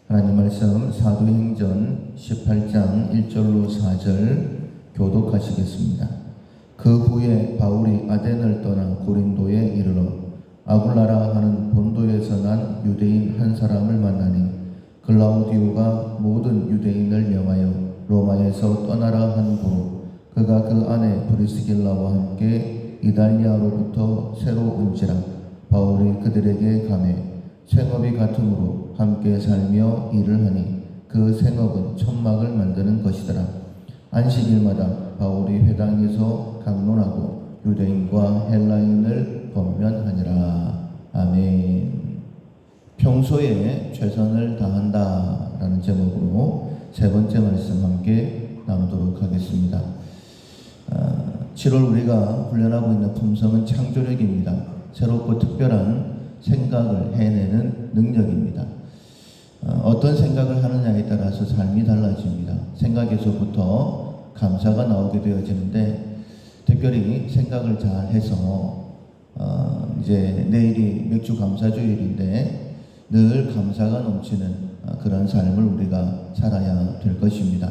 하나님 말씀 사도행전 18장 1절로 4절 교독하시겠습니다. 그 후에 바울이 아덴을 떠나 고린도에 이르러 아굴라라 하는 본도에서 난 유대인 한 사람을 만나니 글라우디오가 모든 유대인을 명하여 로마에서 떠나라 한 고로 그가 그 아내 브리스길라와 함께 이달리아로부터 새로 온지라. 바울이 그들에게 가매 생업이 같으므로 함께 살며 일을 하니 그 생업은 천막을 만드는 것이더라. 안식일마다 바울이 회당에서 강론하고 유대인과 헬라인을 권면하니라. 아멘. 평소에 최선을 다한다라는 제목으로 세 번째 말씀 함께 나누도록 하겠습니다. 7월 우리가 훈련하고 있는 품성은 창조력입니다. 새롭고 특별한 생각을 해내는 능력입니다. 어떤 생각을 하느냐에 따라서 삶이 달라집니다. 생각에서부터 감사가 나오게 되어지는데, 특별히 생각을 잘 해서 이제 내일이 맥주 감사주일인데 늘 감사가 넘치는 그런 삶을 우리가 살아야 될 것입니다.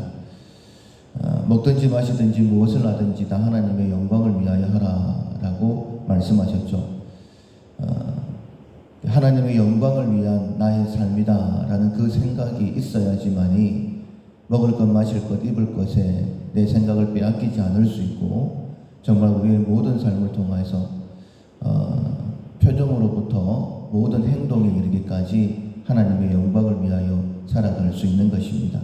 먹든지 마시든지 무엇을 하든지 다 하나님의 영광을 위하여 하라라고 말씀하셨죠. 하나님의 영광을 위한 나의 삶이다라는 그 생각이 있어야지만이 먹을 것, 마실 것, 입을 것에 내 생각을 빼앗기지 않을 수 있고, 정말 우리의 모든 삶을 통해서 표정으로부터 모든 행동에 이르기까지 하나님의 영광을 위하여 살아갈 수 있는 것입니다.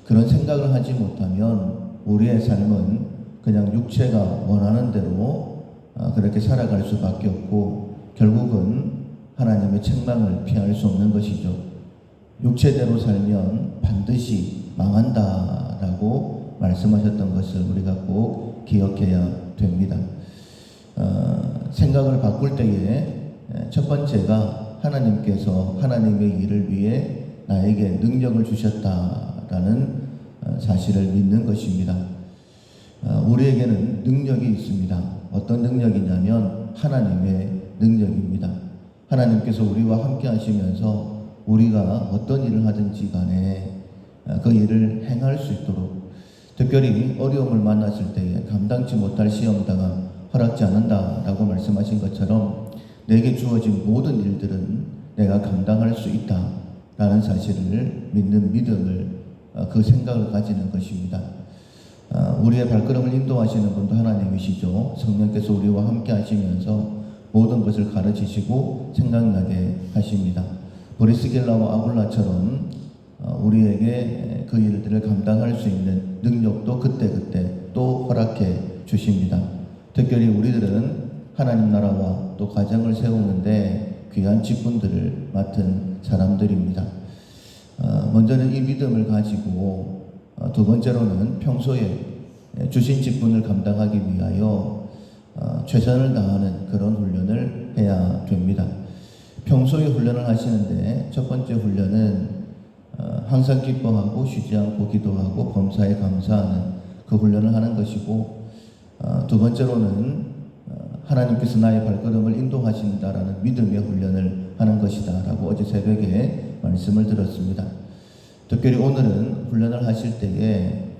그런 생각을 하지 못하면 우리의 삶은 그냥 육체가 원하는 대로 그렇게 살아갈 수밖에 없고, 결국은 하나님의 책망을 피할 수 없는 것이죠. 육체대로 살면 반드시 망한다라고 말씀하셨던 것을 우리가 꼭 기억해야 됩니다. 생각을 바꿀 때에 첫 번째가 하나님께서 하나님의 일을 위해 나에게 능력을 주셨다라는 사실을 믿는 것입니다. 우리에게는 능력이 있습니다. 어떤 능력이냐면 하나님의 능력입니다. 하나님께서 우리와 함께 하시면서 우리가 어떤 일을 하든지 간에 그 일을 행할 수 있도록, 특별히 어려움을 만났을 때에 감당치 못할 시험다가 허락지 않는다라고 말씀하신 것처럼 내게 주어진 모든 일들은 내가 감당할 수 있다라는 사실을 믿는 믿음을, 그 생각을 가지는 것입니다. 우리의 발걸음을 인도하시는 분도 하나님이시죠. 성령께서 우리와 함께 하시면서 모든 것을 가르치시고 생각나게 하십니다. 브리스길라와 아굴라처럼 우리에게 그 일들을 감당할 수 있는 능력도 그때그때 또 허락해 주십니다. 특별히 우리들은 하나님 나라와 또 가정을 세우는데 귀한 직분들을 맡은 사람들입니다. 먼저는 이 믿음을 가지고, 두 번째로는 평소에 주신 직분을 감당하기 위하여 최선을 다하는 그런 훈련을 해야 됩니다. 평소에 훈련을 하시는데 첫 번째 훈련은 항상 기뻐하고 쉬지 않고 기도하고 범사에 감사하는 그 훈련을 하는 것이고, 두 번째로는 하나님께서 나의 발걸음을 인도하신다라는 믿음의 훈련을 하는 것이다 라고 어제 새벽에 말씀을 들었습니다. 특별히 오늘은 훈련을 하실 때에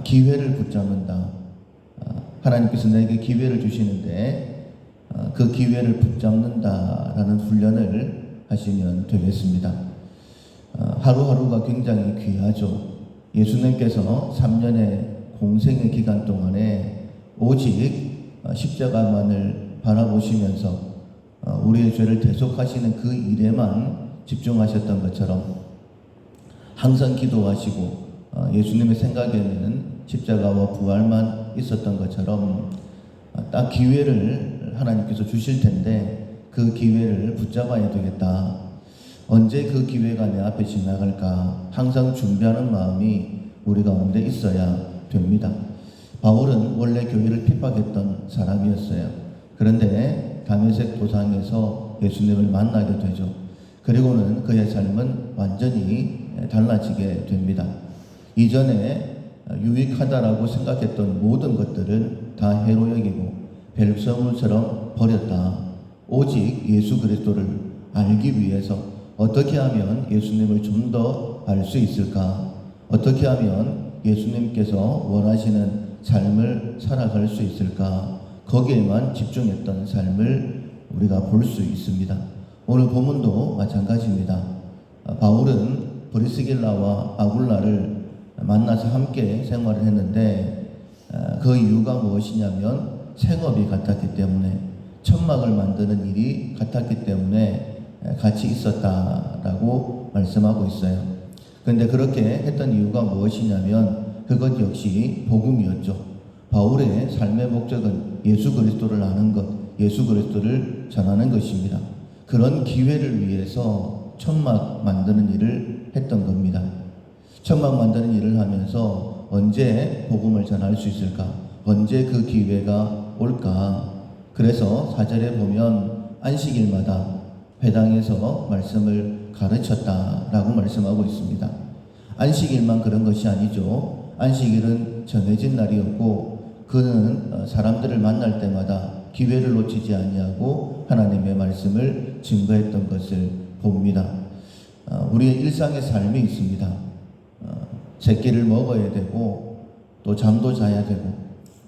기회를 붙잡는다. 하나님께서 내게 기회를 주시는데 그 기회를 붙잡는다라는 훈련을 하시면 되겠습니다. 하루하루가 굉장히 귀하죠. 예수님께서 3년의 공생의 기간 동안에 오직 십자가만을 바라보시면서 우리의 죄를 대속하시는 그 일에만 집중하셨던 것처럼, 항상 기도하시고 예수님의 생각에는 십자가와 부활만 있었던 것처럼 딱 기회를 하나님께서 주실 텐데 그 기회를 붙잡아야 되겠다. 언제 그 기회가 내 앞에 지나갈까 항상 준비하는 마음이 우리 가운데 있어야 됩니다. 바울은 원래 교회를 핍박했던 사람이었어요. 그런데 다메섹 도상에서 예수님을 만나게 되죠. 그리고는 그의 삶은 완전히 달라지게 됩니다. 이전에 유익하다라고 생각했던 모든 것들을 다 해로 여기고 벨소문처럼 버렸다. 오직 예수 그리스도를 알기 위해서 어떻게 하면 예수님을 좀 더 알 수 있을까? 어떻게 하면 예수님께서 원하시는 삶을 살아갈 수 있을까? 거기에만 집중했던 삶을 우리가 볼 수 있습니다. 오늘 본문도 마찬가지입니다. 바울은 브리스길라와 아굴라를 만나서 함께 생활을 했는데 그 이유가 무엇이냐면 생업이 같았기 때문에, 천막을 만드는 일이 같았기 때문에 같이 있었다라고 말씀하고 있어요. 그런데 그렇게 했던 이유가 무엇이냐면 그것 역시 복음이었죠. 바울의 삶의 목적은 예수 그리스도를 아는 것, 예수 그리스도를 전하는 것입니다. 그런 기회를 위해서 천막 만드는 일을 했던 겁니다. 천막 만드는 일을 하면서 언제 복음을 전할 수 있을까? 언제 그 기회가 올까? 그래서 4절에 보면 안식일마다 회당에서 말씀을 가르쳤다라고 말씀하고 있습니다. 안식일만 그런 것이 아니죠. 안식일은 정해진 날이었고 그는 사람들을 만날 때마다 기회를 놓치지 아니하고 하나님의 말씀을 증거했던 것을 봅니다. 우리의 일상의 삶이 있습니다. 새끼를 먹어야 되고 또 잠도 자야 되고,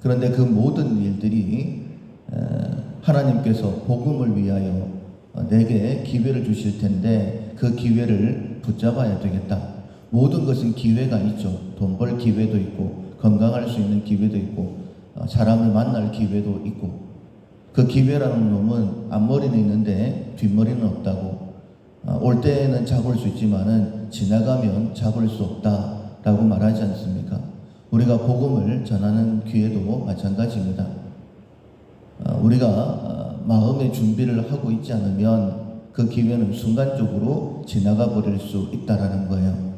그런데 그 모든 일들이 하나님께서 복음을 위하여 내게 기회를 주실 텐데 그 기회를 붙잡아야 되겠다. 모든 것은 기회가 있죠. 돈 벌 기회도 있고 건강할 수 있는 기회도 있고 사람을 만날 기회도 있고, 그 기회라는 놈은 앞머리는 있는데 뒷머리는 없다고, 올 때는 잡을 수 있지만은 지나가면 잡을 수 없다라고 말하지 않습니까? 우리가 복음을 전하는 기회도 마찬가지입니다. 우리가 마음의 준비를 하고 있지 않으면 그 기회는 순간적으로 지나가 버릴 수 있다라는 거예요.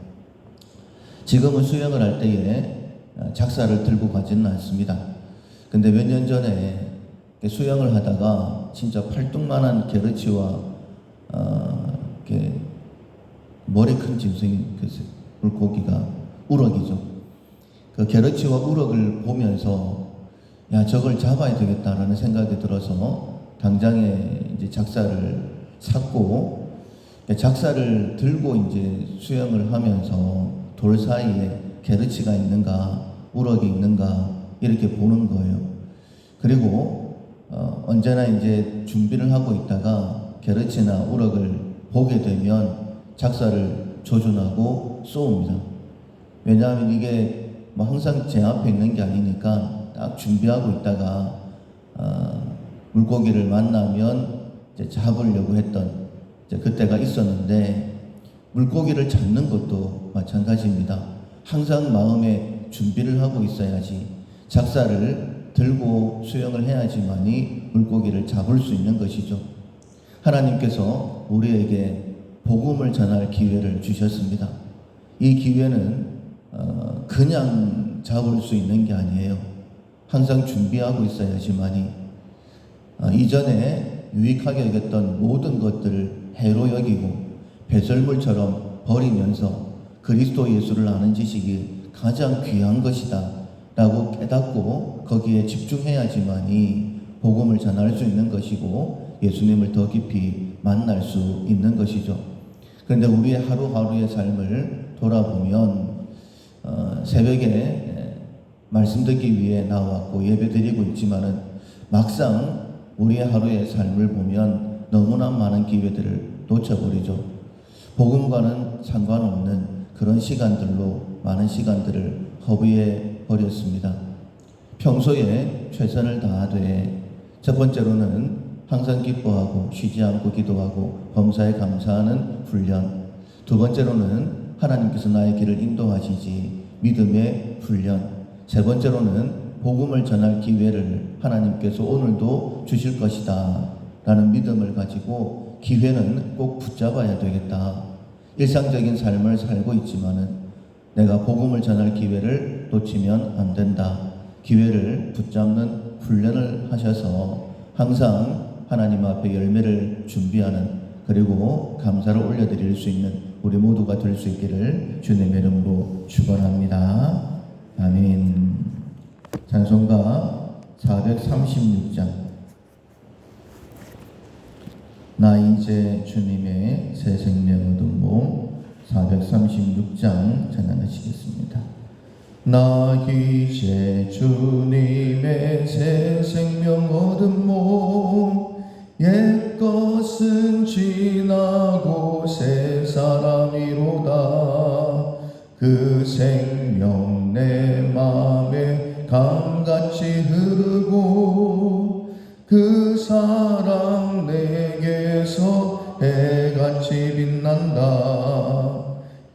지금은 수영을 할 때에 작사를 들고 가지는 않습니다. 근데 몇 년 전에 수영을 하다가 진짜 팔뚝만한 게르치와 머리 큰 짐승이, 물고기가 우럭이죠. 그 게르치와 우럭을 보면서 야, 저걸 잡아야 되겠다라는 생각이 들어서 당장에 이제 작사를 샀고, 작사를 들고 이제 수영을 하면서 돌 사이에 게르치가 있는가 우럭이 있는가 이렇게 보는 거예요. 그리고 언제나 이제 준비를 하고 있다가 게르치나 우럭을 보게 되면 작사를 조준하고 쏘옵니다. 왜냐하면 이게 뭐 항상 제 앞에 있는 게 아니니까 딱 준비하고 있다가 물고기를 만나면 이제 잡으려고 했던 이제 그때가 있었는데, 물고기를 잡는 것도 마찬가지입니다. 항상 마음에 준비를 하고 있어야지, 작사를 들고 수영을 해야지만이 물고기를 잡을 수 있는 것이죠. 하나님께서 우리에게 복음을 전할 기회를 주셨습니다. 이 기회는 그냥 잡을 수 있는 게 아니에요. 항상 준비하고 있어야지만이, 이전에 유익하게 여겼던 모든 것들을 해로 여기고 배설물처럼 버리면서 그리스도 예수를 아는 지식이 가장 귀한 것이다 라고 깨닫고 거기에 집중해야지만이 복음을 전할 수 있는 것이고 예수님을 더 깊이 만날 수 있는 것이죠. 그런데 우리의 하루하루의 삶을 돌아보면 새벽에 말씀 듣기 위해 나왔고 예배 드리고 있지만은 막상 우리의 하루의 삶을 보면 너무나 많은 기회들을 놓쳐버리죠. 복음과는 상관없는 그런 시간들로 많은 시간들을 허비해 버렸습니다. 평소에 최선을 다하되 첫 번째로는 항상 기뻐하고 쉬지 않고 기도하고 범사에 감사하는 훈련, 두 번째로는 하나님께서 나의 길을 인도하시지 믿음의 훈련, 세 번째로는 복음을 전할 기회를 하나님께서 오늘도 주실 것이다 라는 믿음을 가지고 기회는 꼭 붙잡아야 되겠다. 일상적인 삶을 살고 있지만은 내가 복음을 전할 기회를 놓치면 안 된다. 기회를 붙잡는 훈련을 하셔서 항상 하나님 앞에 열매를 준비하는, 그리고 감사를 올려드릴 수 있는 우리 모두가 될 수 있기를 주님의 이름으로 축원합니다. 아멘. 찬송가 436장 나 이제 주님의 새 생명 얻은 몸 436장 찬양하시겠습니다. 나 이제 주님의 새 생명 얻은 몸 옛것은 지나고 새 사람이로다. 그 생명 내 맘에 강같이 흐르고 그 사랑 내게서 해같이 빛난다.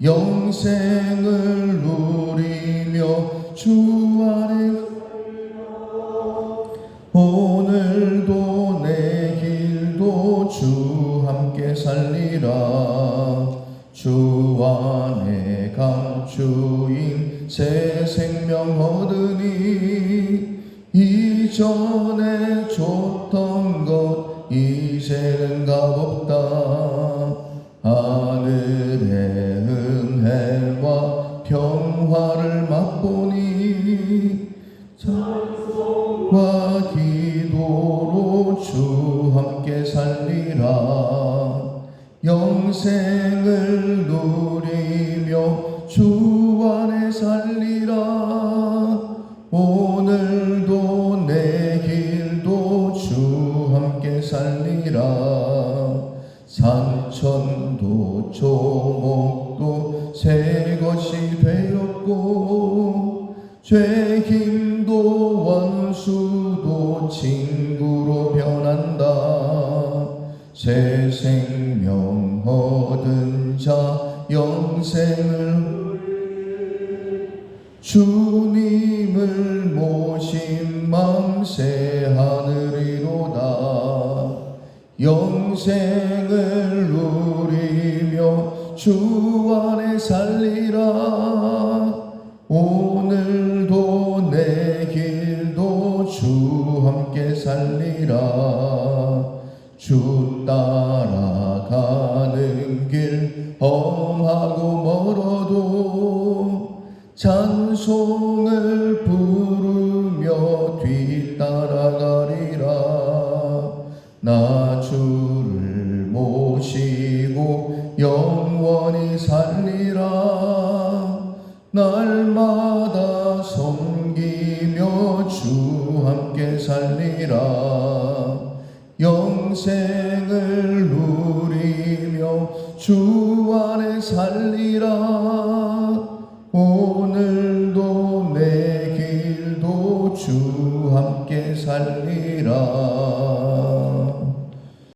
영생을 누리며 주 안에 오늘도 내 길도 주 함께 살리라. 주 안에 감추인 새 생명 얻으니 이전에 줬던 것 이제는 값없다. 하늘의 은혜와 평화를 맛보니 찬송과 기도로 주 함께 살리라. 영생을 누리며 주 안에 살리라. 오늘도 내 길도 주 함께 살리라. 산천도 조목도 새 것이 되었고 죄 힘도 원수도 친구로 변한다. 새 생명 얻은 자 영생을 주님을 모신 맘 새 하늘이로다. 영생을 누리며 주 안에 살리라. 오늘도 내 길도 주 함께 살리라. 주 따라가는 길 험하고 멀어도 찬송을 부르며 뒤따라가리라. 나 주를 모시고 영원히 살리라. 날마다 섬기며 주 함께 살리라. 영생을 누리며 주 안에 살리라. 오늘도 내 길도 주 함께 살리라.